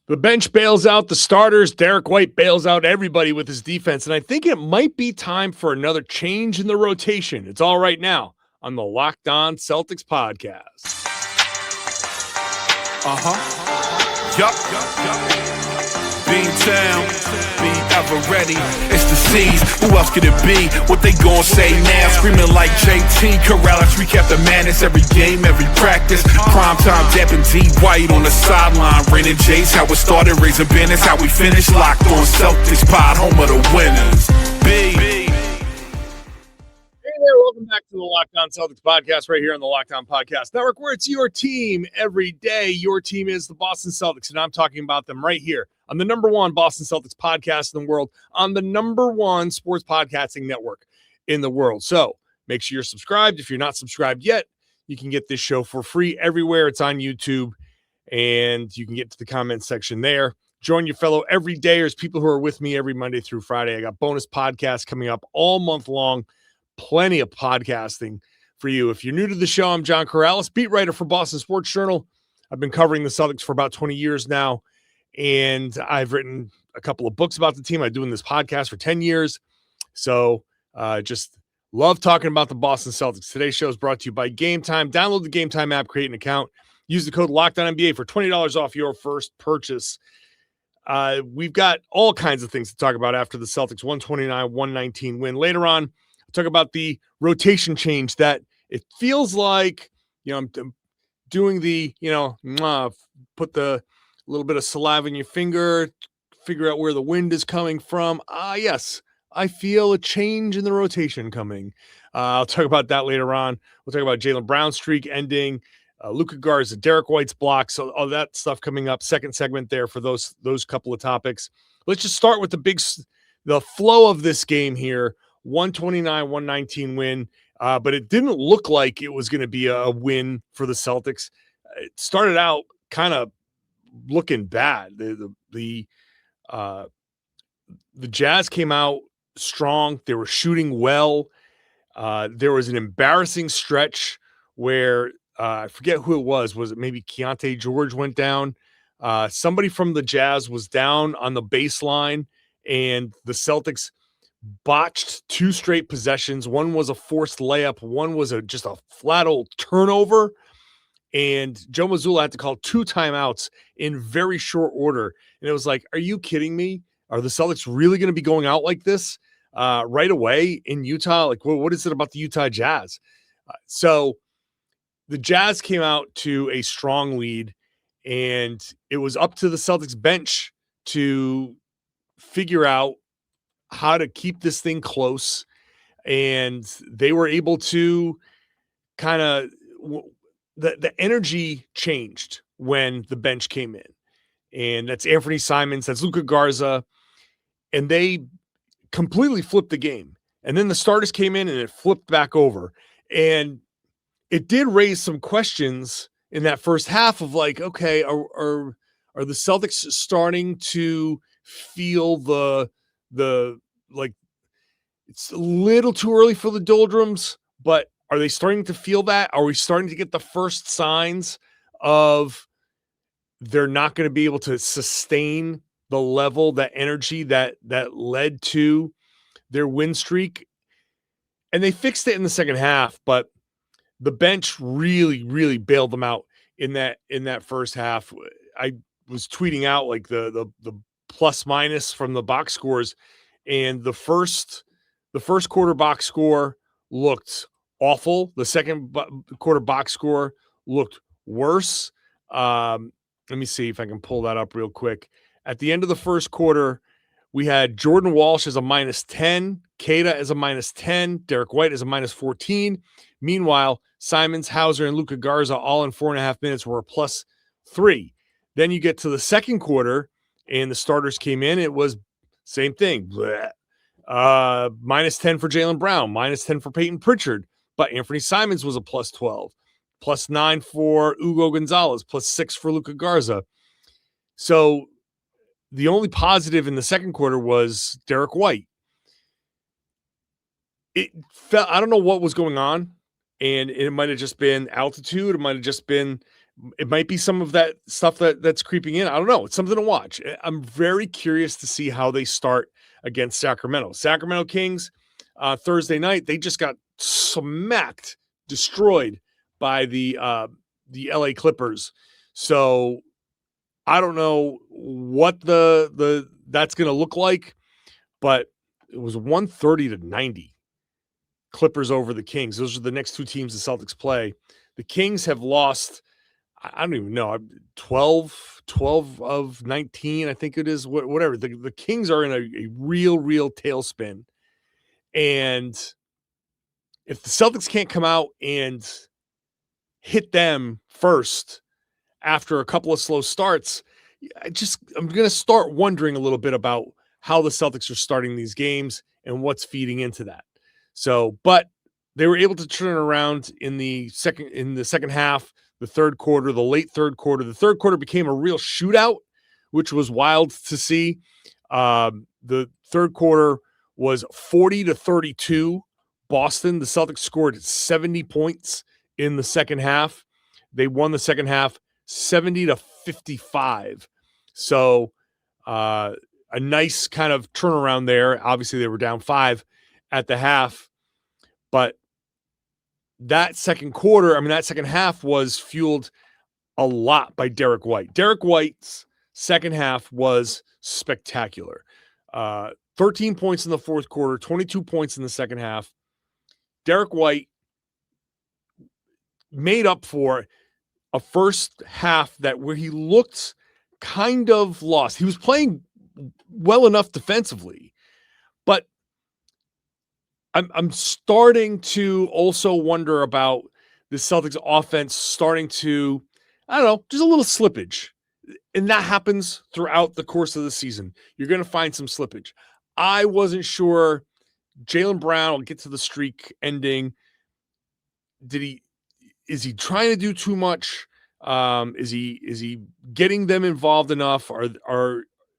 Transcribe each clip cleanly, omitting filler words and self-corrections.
The bench bails out the starters. Derrick White bails out everybody with his defense. And I think it might be time for another change in the rotation. It's all right now on the Locked On Celtics podcast. Beantown, be ever ready. It's the C's. Who else could it be? What they gon' say now? Screaming like JT, Karalis. Recap the madness every game, every practice. Primetime Depp and D White on the sideline. Raining Jays, how it started, raising business, how we finished. Locked on Celtics pod, home of the winners. Hey there, welcome back to the Locked On Celtics podcast right here on the Locked On Podcast Network, where it's your team every day. Your team is the Boston Celtics, and I'm talking about them right here on the number one Boston Celtics podcast in the world, on the number one sports podcasting network in the world. So make sure you're subscribed. If you're not subscribed yet, you can get this show for free everywhere. It's on YouTube, and you can get to the comment section there. Join your fellow everydayers, people who are with me every Monday through Friday. I got bonus podcasts coming up all month long. Plenty of podcasting for you. If you're new to the show, I'm John Karalis, beat writer for Boston Sports Journal. I've been covering the Celtics for about 20 years now, and I've written a couple of books about the team. I've been doing this podcast for 10 years, so just love talking about the Boston Celtics. Today's show is brought to you by Game Time. Download the Game Time app, create an account, use the code LOCKEDONNBA for $20 off your first purchase. We've got all kinds of things to talk about after the Celtics 129-119 win. Later on, talk about the rotation change that it feels like, I'm doing the, put the little bit of saliva in your finger, figure out where the wind is coming from. Yes, I feel a change in the rotation coming. I'll talk about that later on. We'll talk about Jaylen Brown streak ending, Luka Garza, Derrick White's blocks, so all that stuff coming up. Second segment there for those couple of topics. Let's just start with the flow of this game here. 129-119 win, but it didn't look like it was going to be a win for the Celtics. It started out kind of looking bad. The Jazz came out strong. They were shooting well. There was an embarrassing stretch where I forget who it was. Was it maybe Keontae George went down? Somebody from the Jazz was down on the baseline, and the Celtics botched two straight possessions. One was a forced layup. One was just a flat old turnover. And Joe Mazzulla had to call two timeouts in very short order. And it was like, are you kidding me? Are the Celtics really going to be going out like this right away in Utah? Like, what is it about the Utah Jazz? So the Jazz came out to a strong lead, and it was up to the Celtics bench to figure out how to keep this thing close, and they were able to kind of the energy changed when the bench came in, and that's Anfernee Simons, that's Luka Garza, and they completely flipped the game. And then the starters came in and it flipped back over, and it did raise some questions in that first half of like, okay, are the Celtics starting to feel the like it's a little too early for the doldrums, but are they starting to feel that? Are we starting to get the first signs of they're not going to be able to sustain the level, that energy that led to their win streak? And they fixed it in the second half, but the bench really, really bailed them out in that first half. I was tweeting out like the plus minus from the box scores, and the first quarter box score looked awful. The second quarter box score looked worse. Let me see if I can pull that up real quick. At the end of the first quarter, we had Jordan Walsh as a -10, Kata as a -10, Derrick White as a -14. Meanwhile, Simons, Hauser, and Luka Garza all in 4.5 minutes were a +3. Then you get to the second quarter, and the starters came in. It was same thing. -10 for Jaylen Brown, -10 for Payton Pritchard. But Anfernee Simons was a +12. +9 for Hugo Gonzalez, +6 for Luka Garza. So the only positive in the second quarter was Derrick White. It felt, I don't know what was going on, and it might have just been altitude. It might have just been It might be some of that stuff that's creeping in. I don't know. It's something to watch. I'm very curious to see how they start against Sacramento. Sacramento Kings, Thursday night, they just got smacked, destroyed by the LA Clippers. So I don't know what the that's going to look like, but it was 130-90 Clippers over the Kings. Those are the next two teams the Celtics play. The Kings have lost, I don't even know, 12 of 19, I think it is, whatever. The Kings are in a real tailspin. And if the Celtics can't come out and hit them first after a couple of slow starts, I'm going to start wondering a little bit about how the Celtics are starting these games and what's feeding into that. So, but they were able to turn it around in the second half, the third quarter, the late third quarter. The third quarter became a real shootout, which was wild to see. The third quarter was 40-32 Boston. The Celtics scored 70 points in the second half. They won the second half 70-55. So a nice kind of turnaround there. Obviously, they were down 5 at the half, but that second half was fueled a lot by Derrick White. Derrick White's second half was spectacular. 13 points in the fourth quarter, 22 points in the second half. Derrick White made up for a first half where he looked kind of lost. He was playing well enough defensively, but I'm starting to also wonder about the Celtics offense starting to, I don't know, just a little slippage. And that happens throughout the course of the season. You're going to find some slippage. I wasn't sure Jaylen Brown will get to the streak ending. Is he trying to do too much? Is he getting them involved enough?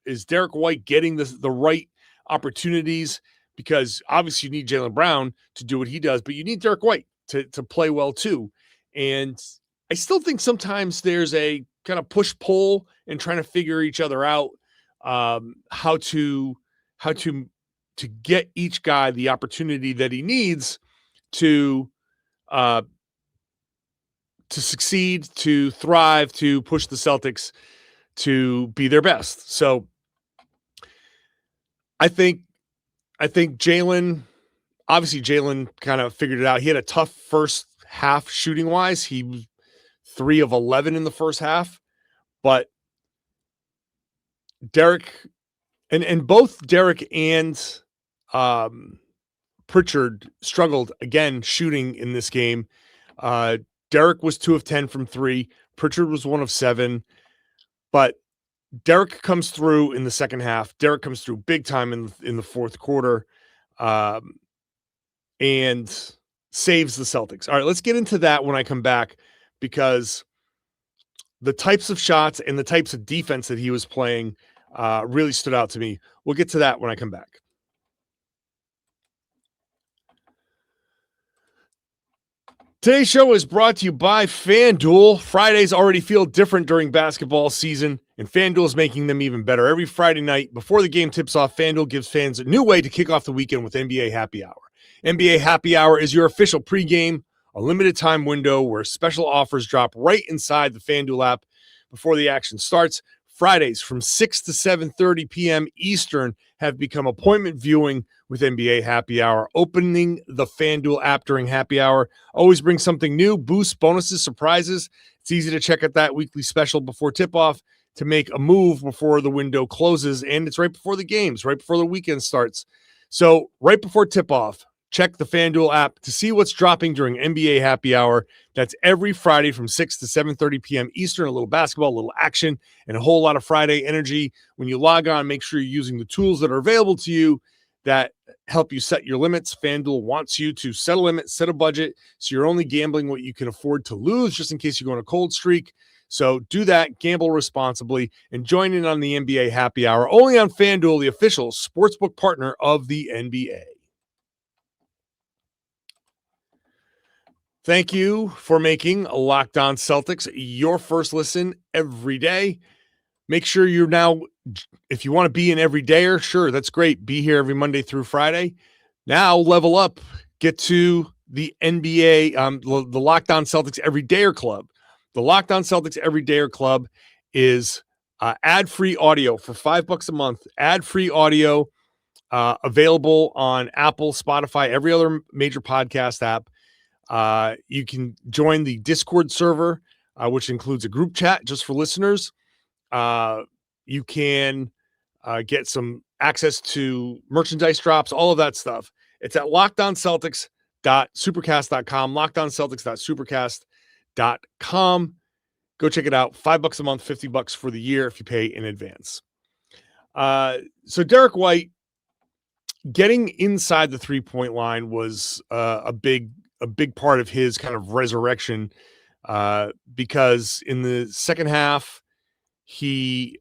Is Derrick White getting the right opportunities? Because obviously you need Jaylen Brown to do what he does, but you need Derrick White to play well too. And I still think sometimes there's a kind of push-pull and trying to figure each other out, how to get each guy the opportunity that he needs to succeed, to thrive, to push the Celtics to be their best. So I think Jaylen kind of figured it out. He had a tough first half shooting wise. He was 3 of 11 in the first half, but Derrick and both Derrick and Pritchard struggled again shooting in this game. Derrick was 2 of 10 from 3. Pritchard was 1 of 7, but Derrick comes through in the second half. Derrick comes through big time in the fourth quarter, and saves the Celtics. All right, let's get into that when I come back, because the types of shots and the types of defense that he was playing really stood out to me. We'll get to that when I come back. Today's show is brought to you by FanDuel. Fridays already feel different during basketball season, and FanDuel is making them even better. Every Friday night before the game tips off, FanDuel gives fans a new way to kick off the weekend with NBA Happy Hour. NBA Happy Hour is your official pregame, a limited time window where special offers drop right inside the FanDuel app before the action starts. Fridays from 6 to 7:30 p.m. Eastern have become appointment viewing with NBA Happy Hour. Opening the FanDuel app during Happy Hour always brings something new, boosts, bonuses, surprises. It's easy to check out that weekly special before tip-off to make a move before the window closes, and it's right before the games, right before the weekend starts. So right before tip-off, check the FanDuel app to see what's dropping during NBA Happy Hour. That's every Friday from 6 to 7:30 p.m. Eastern. A little basketball, a little action, and a whole lot of Friday energy. When you log on, make sure you're using the tools that are available to you that help you set your limits. FanDuel wants you to set a limit, set a budget, so you're only gambling what you can afford to lose, just in case you go on a cold streak. So do that, gamble responsibly, and join in on the NBA Happy Hour, only on FanDuel, the official sportsbook partner of the NBA. Thank you for making Locked On Celtics your first listen every day. Make sure you're now, if you want to be an everydayer, sure, that's great. Be here every Monday through Friday. Now level up, get to the NBA, the Locked On Celtics Everydayer Club. The Locked On Celtics Everydayer Club is ad-free audio for $5 a month. Ad-free audio available on Apple, Spotify, every other major podcast app. You can join the Discord server, which includes a group chat just for listeners. You can get some access to merchandise drops, all of that stuff. It's at lockedonceltics.supercast.com, lockedonceltics.supercast.com. Go check it out. $5 a month, $50 for the year if you pay in advance. So Derrick White getting inside the 3-point line was a big part of his kind of resurrection, because in the second half, he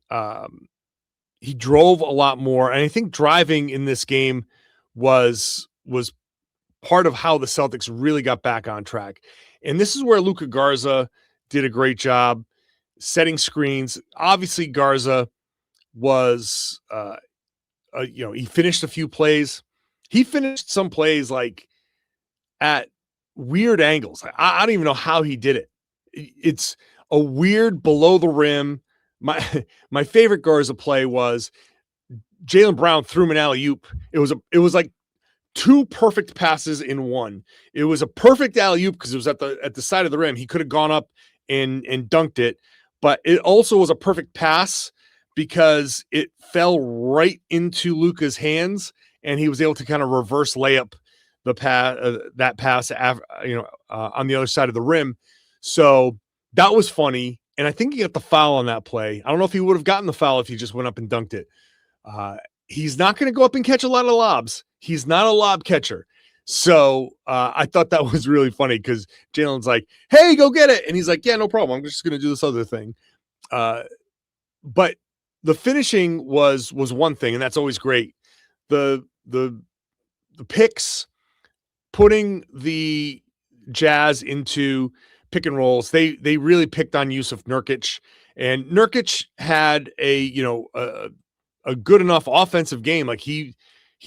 drove a lot more. And I think driving in this game was part of how the Celtics really got back on track. And this is where Luka Garza did a great job setting screens. Obviously, Garza was, he finished a few plays. He finished some plays like at weird angles. I don't even know how he did it. It's a weird below the rim. My favorite Garza play was Jaylen Brown threw him an alley-oop. It was like two perfect passes in one. It was a perfect alley-oop because it was at the side of the rim. He could have gone up and dunked it, but it also was a perfect pass because it fell right into Luka's hands and he was able to kind of reverse layup the pass, that pass, on the other side of the rim. So that was funny. And I think he got the foul on that play. I don't know if he would have gotten the foul if he just went up and dunked it. He's not going to go up and catch a lot of lobs. He's not a lob catcher. So I thought that was really funny because Jaylen's like, hey, go get it. And he's like, yeah, no problem. I'm just going to do this other thing. But the finishing was one thing, and that's always great. The picks, putting the Jazz into pick and rolls, they really picked on Jusuf Nurkić, and Nurkić had a good enough offensive game. Like he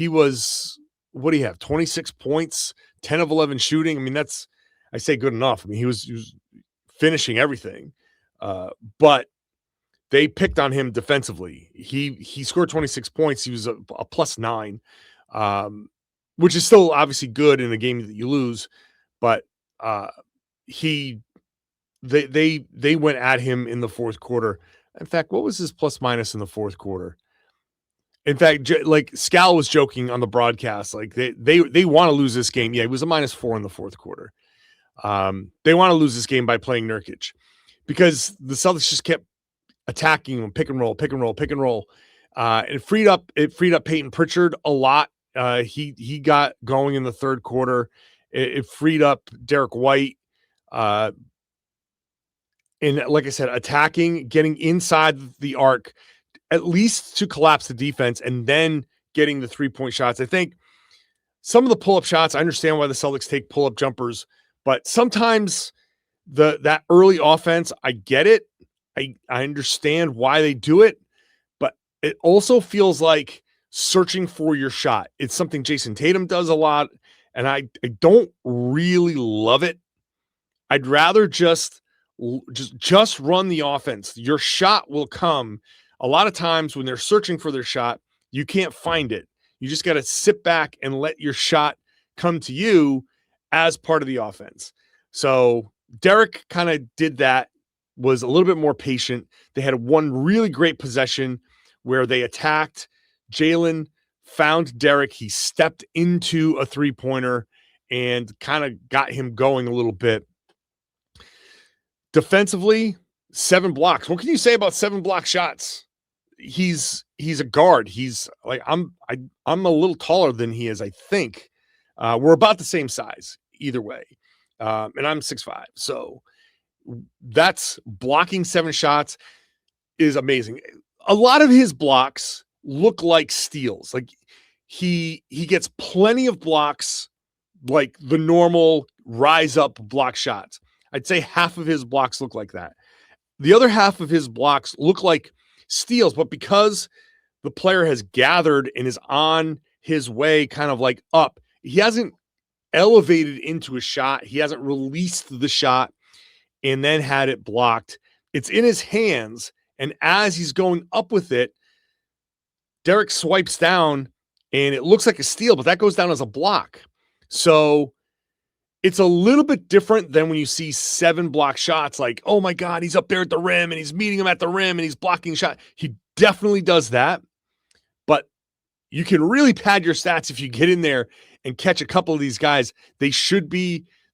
was, what do you have? 26 points, 10 of 11 shooting. I mean, I say good enough. I mean, he was finishing everything, but they picked on him defensively. He scored 26 points. He was a +9, which is still obviously good in a game that you lose, but they went at him in the fourth quarter. In fact, what was his plus minus in the fourth quarter? In fact, like Scal was joking on the broadcast, like they want to lose this game. Yeah, it was a -4 in the fourth quarter. They want to lose this game by playing Nurkić because the Celtics just kept attacking him, pick and roll. It freed up Payton Pritchard a lot. He got going in the third quarter. It freed up Derrick White. And like I said, attacking, getting inside the arc, at least to collapse the defense, and then getting the 3-point shots. I think some of the pull-up shots, I understand why the Celtics take pull-up jumpers, but sometimes that early offense, I get it. I understand why they do it, but it also feels like searching for your shot. It's something Jayson Tatum does a lot, and I don't really love it. I'd rather just run the offense. Your shot will come. A lot of times when they're searching for their shot, you can't find it. You just got to sit back and let your shot come to you as part of the offense. So Derrick kind of did that, was a little bit more patient. They had one really great possession where they attacked. Jaylen found Derrick. He stepped into a 3-pointer and kind of got him going a little bit. Defensively, 7 blocks. What can you say about 7 block shots? He's a guard. He's like, I'm a little taller than he is, I think. We're about the same size either way. And I'm 6'5". So that's blocking 7 shots is amazing. A lot of his blocks look like steals. Like he gets plenty of blocks, like the normal rise up block shots. I'd say half of his blocks look like that. The other half of his blocks look like steals, but because the player has gathered and is on his way kind of like up, he hasn't elevated into a shot. He hasn't released the shot and then had it blocked. It's in his hands, and as he's going up with it, Derrick swipes down, and it looks like a steal, but that goes down as a block. So it's a little bit different than when you see 7 block shots like, oh my God, he's up there at the rim, and he's meeting him at the rim, and he's blocking shot. He definitely does that, but you can really pad your stats if you get in there and catch a couple of these guys.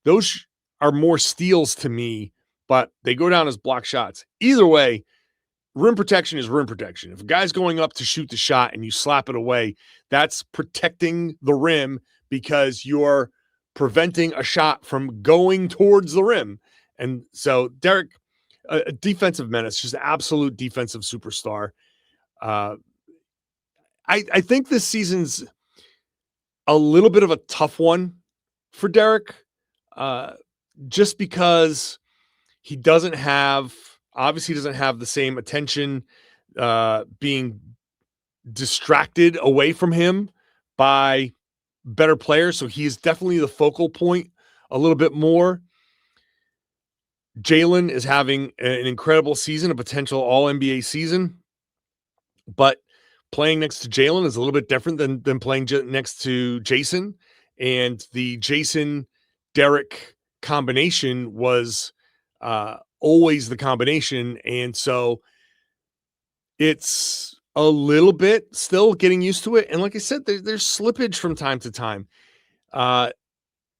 Those are more steals to me, but they go down as block shots. Either way, rim protection is rim protection. If a guy's going up to shoot the shot and you slap it away, that's protecting the rim because you're preventing a shot from going towards the rim. And so Derrick, a defensive menace, just absolute defensive superstar. I think this season's a little bit of a tough one for Derrick, just because he obviously doesn't have the same attention being distracted away from him by better players. So he is definitely the focal point a little bit more. Jaylen is having an incredible season, a potential all-NBA season, but playing next to Jaylen is a little bit different than playing next to Jayson. And the Jayson-Derrick combination was always the combination. And so it's a little bit still getting used to it. And like I said, there's slippage from time to time.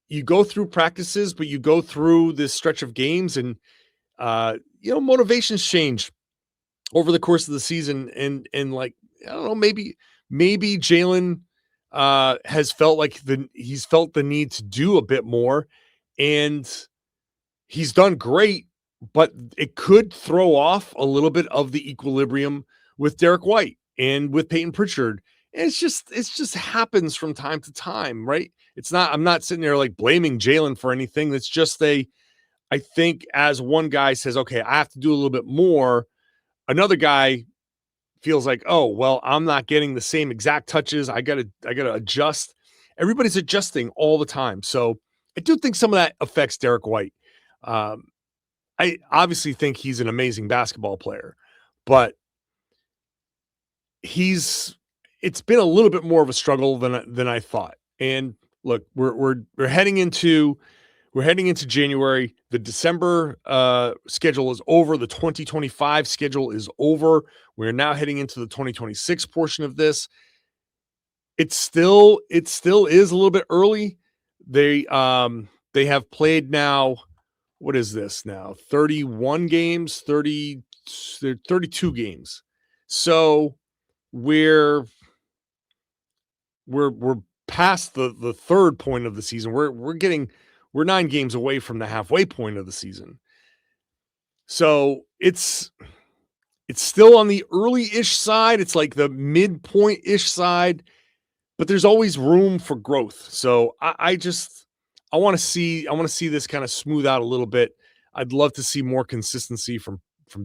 You go through practices, but you go through this stretch of games and, motivations change over the course of the season. And like, I don't know, maybe Jaylen has felt like he's felt the need to do a bit more, and he's done great, but it could throw off a little bit of the equilibrium with Derrick White and with Payton Pritchard. And it's just happens from time to time, right? I'm not sitting there like blaming Jaylen for anything. That's just I think as one guy says, okay, I have to do a little bit more, another guy feels like, oh, well, I'm not getting the same exact touches. I gotta adjust. Everybody's adjusting all the time. So I do think some of that affects Derrick White. I obviously think he's an amazing basketball player, but it's been a little bit more of a struggle than I thought. And look, we're heading into January. The December schedule is over. The 2025 schedule is over. We're now heading into the 2026 portion of this. It still is a little bit early. They have played now. What is this now? 31 games, 32 games. So we're past the third point of the season. We're 9 games away from the halfway point of the season. So it's still on the early-ish side. It's like the midpoint-ish side, but there's always room for growth. So I want to see this kind of smooth out a little bit. I'd love to see more consistency from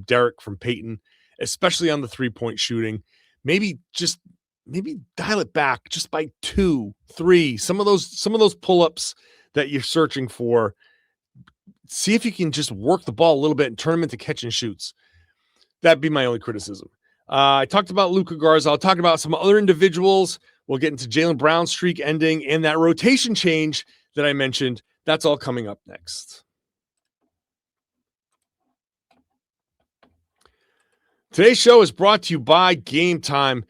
Derrick, from Payton, especially on the 3-point shooting. Maybe dial it back just by 2, 3. Some of those pull-ups that you're searching for. See if you can just work the ball a little bit and turn them into catch and shoots. That'd be my only criticism. I talked about Luka, Garza. I'll talk about some other individuals. We'll get into Jaylen Brown's streak ending and that rotation change that I mentioned. That's all coming up next. Today's show is brought to you by Game Time.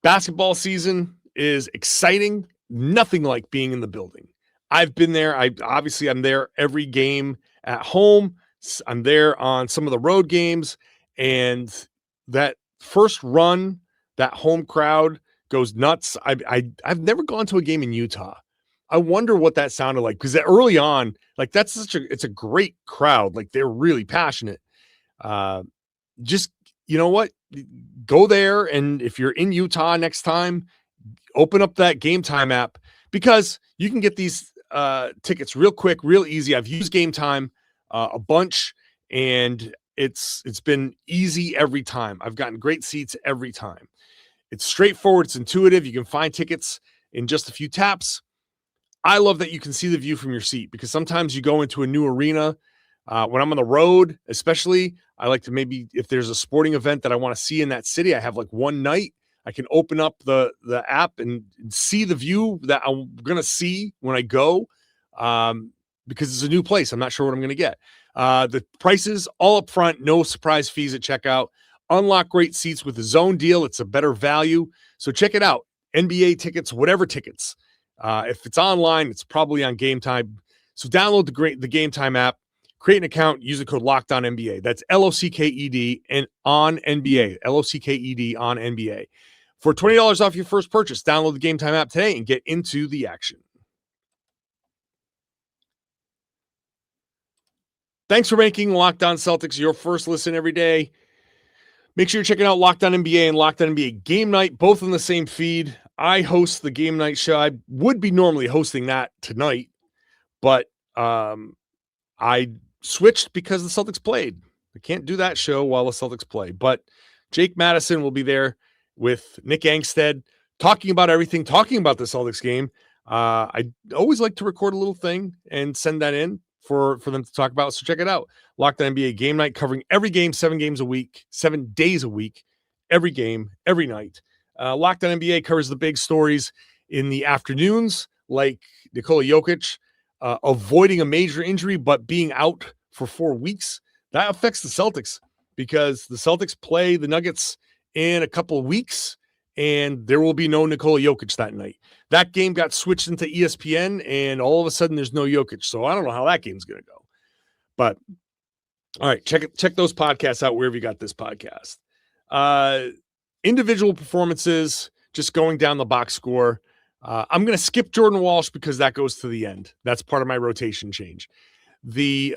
Basketball season is exciting. Nothing like being in the building. I've been there. I'm there every game at home. I'm there on some of the road games. And that first run, that home crowd goes nuts. I've never gone to a game in Utah. I wonder what that sounded like, because early on, like it's a great crowd. Like they're really passionate. Just, you know what? Go there. And if you're in Utah next time, open up that Game Time app, because you can get these tickets real quick, real easy. I've used Game Time a bunch, and it's been easy every time. I've gotten great seats every time. It's straightforward. It's intuitive. You can find tickets in just a few taps. I love that you can see the view from your seat, because sometimes you go into a new arena. When I'm on the road, especially, I like to, maybe if there's a sporting event that I want to see in that city, I have like one night, I can open up the app and see the view that I'm going to see when I go, because it's a new place. I'm not sure what I'm going to get. The prices all up front, no surprise fees at checkout. Unlock great seats with the zone deal. It's a better value. So check it out. NBA tickets, whatever tickets. If it's online, it's probably on Game Time. So download the Game Time app, create an account, use the code LOCKEDONNBA. That's LOCKED and on NBA. LOCKED on NBA. For $20 off your first purchase, download the Game Time app today and get into the action. Thanks for making Locked On Celtics your first listen every day. Make sure you're checking out Locked On NBA and Locked On NBA Game Night, both in the same feed. I host the Game Night show. I would be normally hosting that tonight, but I switched because the Celtics played. I can't do that show while the Celtics play. But Jake Madison will be there with Nick Angstead, talking about everything, talking about the Celtics game. I always like to record a little thing and send that in for them to talk about. So check it out. Locked On NBA Game Night, covering every game, 7 days a week, every game, every night. Locked On NBA covers the big stories in the afternoons, like Nikola Jokic avoiding a major injury but being out for 4 weeks. That affects the Celtics, because the Celtics play the Nuggets in a couple of weeks, and there will be no Nikola Jokic that night. That game got switched into ESPN, and all of a sudden there's no Jokic. So I don't know how that game's going to go. But all right, check those podcasts out wherever you got this podcast. Individual performances, just going down the box score. I'm going to skip Jordan Walsh because that goes to the end. That's part of my rotation change. The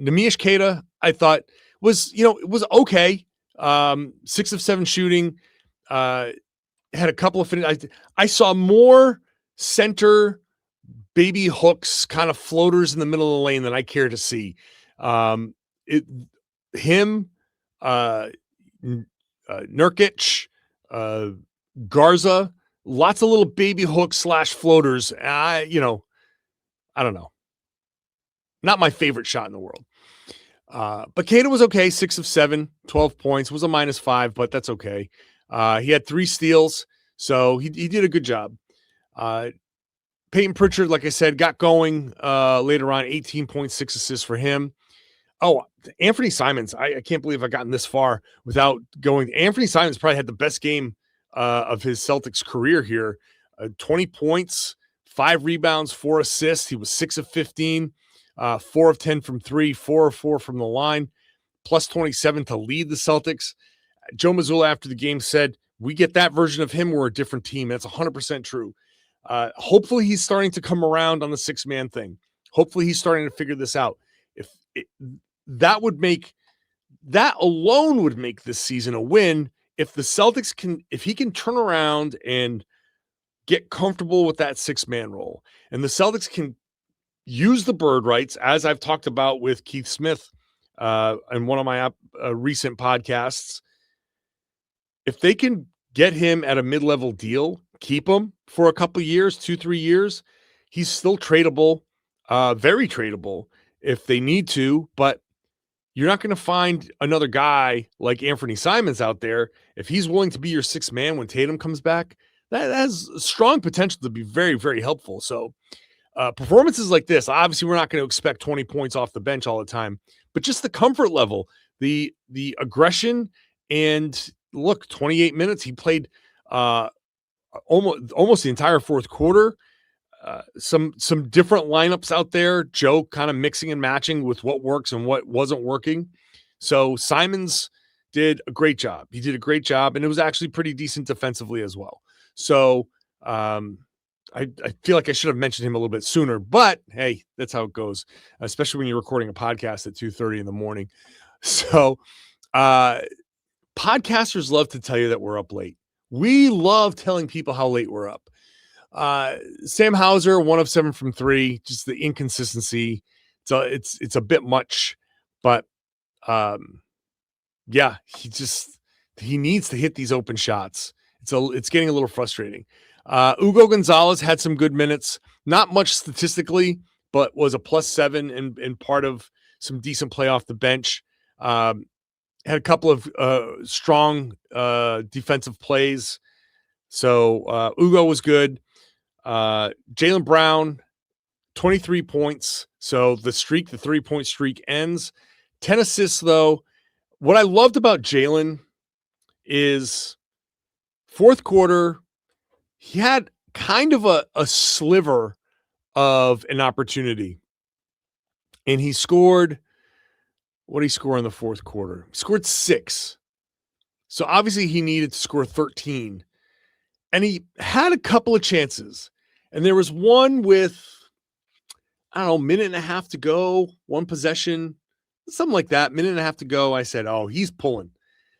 Neemias Queta, I thought it was okay. 6 of 7 shooting. Had a couple of I saw more center baby hooks, kind of floaters in the middle of the lane than I care to see. Nurkić, Garza, lots of little baby hooks / floaters. I don't know. Not my favorite shot in the world. But Queta was okay. 6 of 7, 12 points. Was a -5, but that's okay. He had 3 steals, so he did a good job. Payton Pritchard, like I said, got going later on. 18.6 assists for him. Oh, Anfernee Simons. I can't believe I've gotten this far without going. Anfernee Simons probably had the best game of his Celtics career here. 20 points, 5 rebounds, 4 assists. He was 6 of 15, 4 of 10 from 3, 4 of 4 from the line, plus 27 to lead the Celtics. Joe Mazzulla after the game said, "We get that version of him, we're a different team." That's 100% true. Hopefully he's starting to come around on the 6-man thing. Hopefully he's starting to figure this out. That alone would make this season a win. If the Celtics if he can turn around and get comfortable with that 6-man role, and the Celtics can use the bird rights, as I've talked about with Keith Smith in one of my recent podcasts. If they can get him at a mid-level deal, keep him for a couple years, 2-3 years, he's still tradable, very tradable if they need to, but you're not going to find another guy like Anfernee Simons out there. If he's willing to be your 6th man when Tatum comes back, that has strong potential to be very, very helpful. So performances like this, obviously we're not going to expect 20 points off the bench all the time, but just the comfort level, the aggression, and look, 28 minutes. He played almost the entire fourth quarter. Some different lineups out there. Joe kind of mixing and matching with what works and what wasn't working. So Simons did a great job. He did a great job, and it was actually pretty decent defensively as well. So I feel like I should have mentioned him a little bit sooner, but hey, that's how it goes, especially when you're recording a podcast at 2:30 in the morning. So podcasters love to tell you that we're up late. We love telling people how late we're up. Sam Hauser, 1 of 7 from 3, just the inconsistency. So it's a bit much, but yeah, he needs to hit these open shots. It's getting a little frustrating. Ugo Gonzalez had some good minutes, not much statistically, but was a +7 and part of some decent play off the bench. Had a couple of strong defensive plays. So Ugo was good. Jaylen Brown, 23 points. So the 3-point streak ends. 10 assists, though. What I loved about Jaylen is fourth quarter, he had kind of a sliver of an opportunity. And he scored, what did he score in the fourth quarter? He scored 6. So obviously he needed to score 13. And he had a couple of chances. And there was one with, I don't know, minute and a half to go, one possession, something like that, minute and a half to go. I said, oh, he's pulling.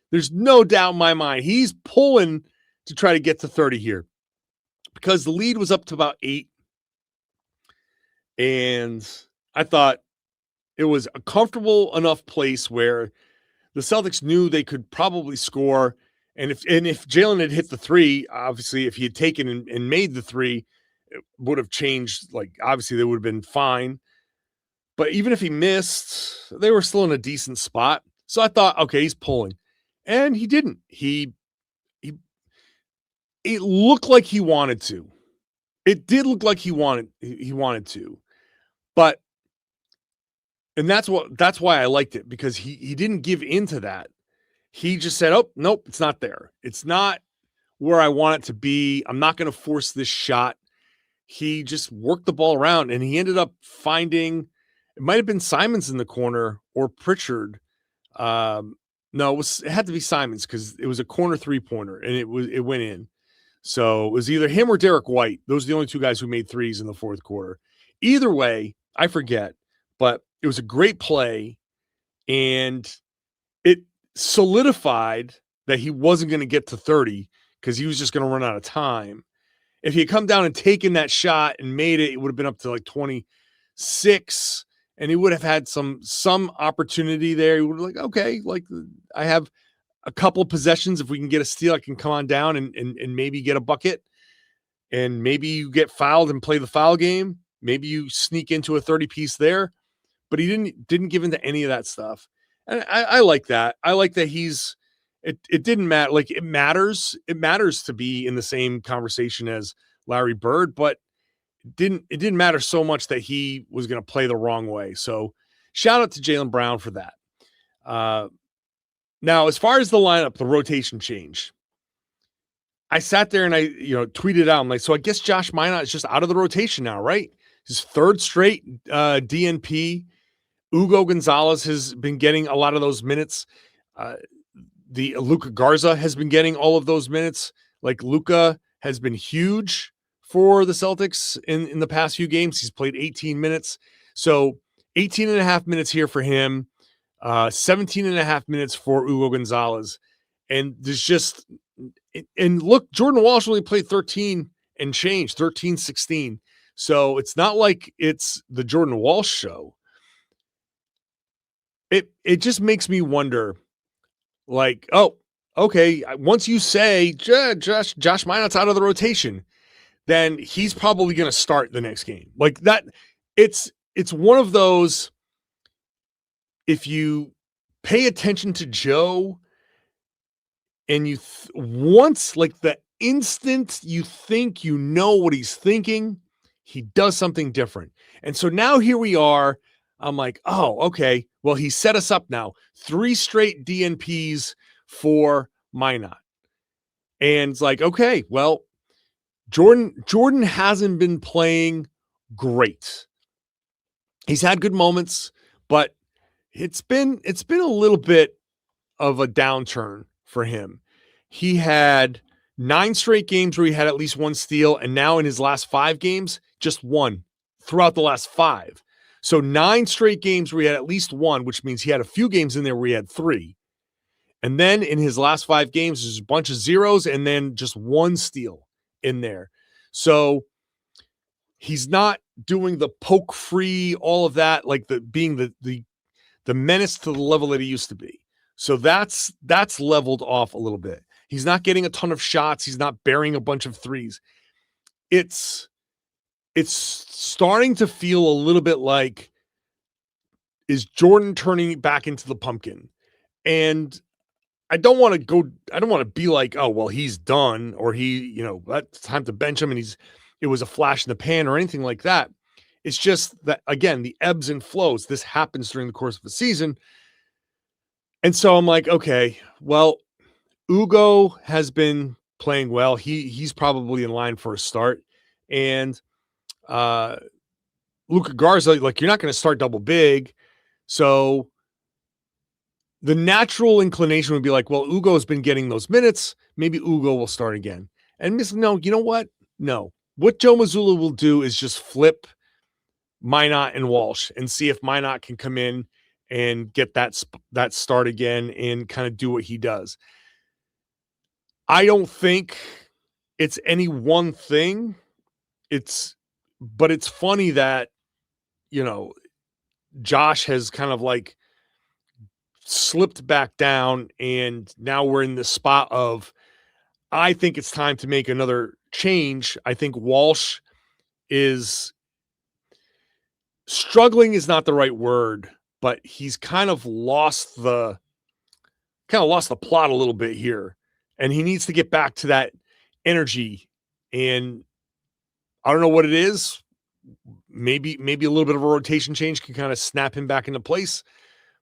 There's no doubt in my mind. He's pulling to try to get to 30 here because the lead was up to about 8. And I thought it was a comfortable enough place where the Celtics knew they could probably score. And if Jaylen had hit the 3, obviously, if he had taken and made the 3, it would have changed. Like, obviously, they would have been fine. But even if he missed, they were still in a decent spot. So I thought, okay, he's pulling. And he didn't. It looked like he wanted to. It did look like he wanted to. But and that's why I liked it, because he didn't give into that. He just said, "Oh, nope, it's not there. It's not where I want it to be. I'm not going to force this shot." He just worked the ball around, and he ended up finding, it might have been Simons in the corner or Pritchard. No, it had to be Simons because it was a corner 3-pointer and it went in. So it was either him or Derrick White. Those are the only 2 guys who made 3s in the fourth quarter. Either way, I forget, but it was a great play, and it solidified that he wasn't going to get to 30 because he was just going to run out of time. If he had come down and taken that shot and made it, it would have been up to like 26, and he would have had some opportunity there. He would have like, okay, like I have a couple of possessions. If we can get a steal, I can come on down and maybe get a bucket, and maybe you get fouled and play the foul game. Maybe you sneak into a 30-piece there, but he didn't give into any of that stuff. And I like that. I like that it didn't matter. Like it matters to be in the same conversation as Larry Bird, but it didn't matter so much that he was going to play the wrong way. So shout out to Jaylen Brown for that. Now, as far as the lineup, the rotation change, I sat there and I tweeted out, I'm like, so I guess Josh Minott is just out of the rotation now, right? His 3rd straight DNP. Ugo Gonzalez has been getting a lot of those minutes. The Luka Garza has been getting all of those minutes. Like Luka has been huge for the Celtics in the past few games. He's played 18 minutes. So 18 and a half minutes here for him, 17 and a half minutes for Ugo Gonzalez. And there's just, and look, Jordan Walsh only played 13 and change, 13-16. So it's not like it's the Jordan Walsh show. It just makes me wonder, like, oh, okay, once you say Josh Minott's out of the rotation, then he's probably going to start the next game. Like that, it's one of those, if you pay attention to Joe and you once, like the instant you think you know what he's thinking, he does something different. And so now here we are. I'm like, oh, okay. Well, he set us up now. 3 straight DNPs for Minott. And it's like, okay, well, Jordan hasn't been playing great. He's had good moments, but it's been a little bit of a downturn for him. He had 9 straight games where he had at least 1 steal, and now in his last 5 games, just 1 throughout the last 5. So 9 straight games where he had at least 1, which means he had a few games in there where he had 3. And then in his last 5 games, there's a bunch of zeros and then just 1 steal in there. So he's not doing the poke free, all of that, like being the menace to the level that he used to be. So that's leveled off a little bit. He's not getting a ton of shots. He's not burying a bunch of threes. It's starting to feel a little bit like, is Jordan turning back into the pumpkin? And I don't want to be like, oh, well, he's done, or that's time to bench him and it was a flash in the pan or anything like that. It's just that, again, the ebbs and flows. This happens during the course of the season. And so I'm like, okay, well, Ugo has been playing well. He's probably in line for a start. And Luka Garza, like, you're not going to start double big. So the natural inclination would be like, well, Ugo's been getting those minutes. Maybe Ugo will start again. And no, you know what? No. What Joe Mazzulla will do is just flip Minot and Walsh and see if Minot can come in and get that start again and kind of do what he does. I don't think it's any one thing. But it's funny that, Josh has kind of like slipped back down, and now we're in the spot of, I think it's time to make another change. I think Walsh is struggling is not the right word, but he's kind of lost the plot a little bit here, and he needs to get back to that energy. And I don't know what it is. Maybe a little bit of a rotation change can kind of snap him back into place,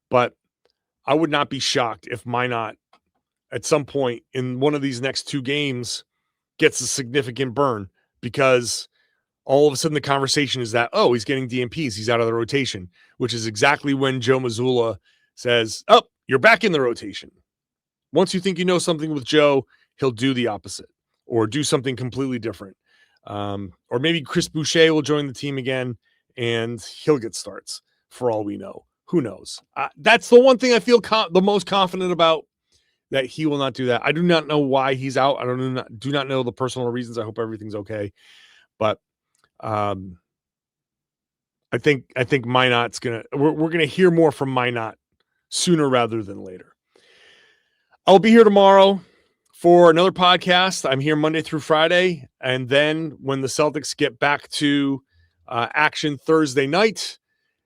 but I would not be shocked if Minot at some point in one of these next two games gets a significant burn, because all of a sudden the conversation is that, oh, he's getting DNPs, he's out of the rotation, which is exactly when Joe Mazzulla says, oh, you're back in the rotation. Once you think you know something with Joe, he'll do the opposite or do something completely different. Or maybe Chris Boucher will join the team again and he'll get starts for all we know. Who knows? That's the one thing I feel the most confident about, that he will not do that. I do not know why he's out. I do not know the personal reasons. I hope everything's okay. But I think Minot's we're gonna hear more from Minot sooner rather than later. I'll be here tomorrow for another podcast. I'm here Monday through Friday, and then when the Celtics get back to action Thursday night,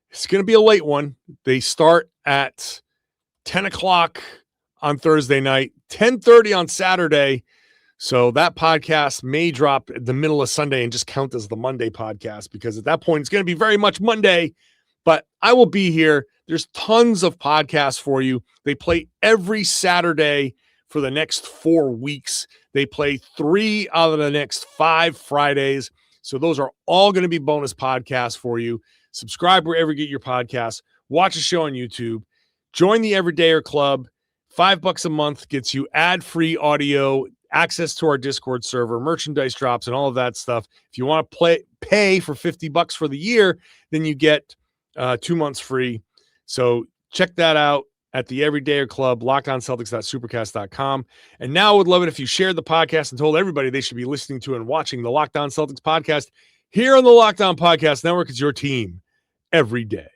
it's going to be a late one. They start at 10 o'clock on Thursday night, 10:30 on Saturday. So that podcast may drop at the middle of Sunday and just count as the Monday podcast, because at that point it's going to be very much Monday, but I will be here. There's tons of podcasts for you. They play every Saturday for the next 4 weeks. They play 3 out of the next 5 Fridays. So those are all going to be bonus podcasts for you. Subscribe wherever you get your podcasts. Watch a show on YouTube. Join the Everydayer Club. $5 a month gets you ad-free audio, access to our Discord server, merchandise drops, and all of that stuff. If you want to pay for $50 for the year, then you get 2 months free. So check that out at the Everydayer Club, LockedOnCeltics.supercast.com. And now I would love it if you shared the podcast and told everybody they should be listening to and watching the Locked On Celtics podcast here on the Locked On Podcast Network. It's your team every day.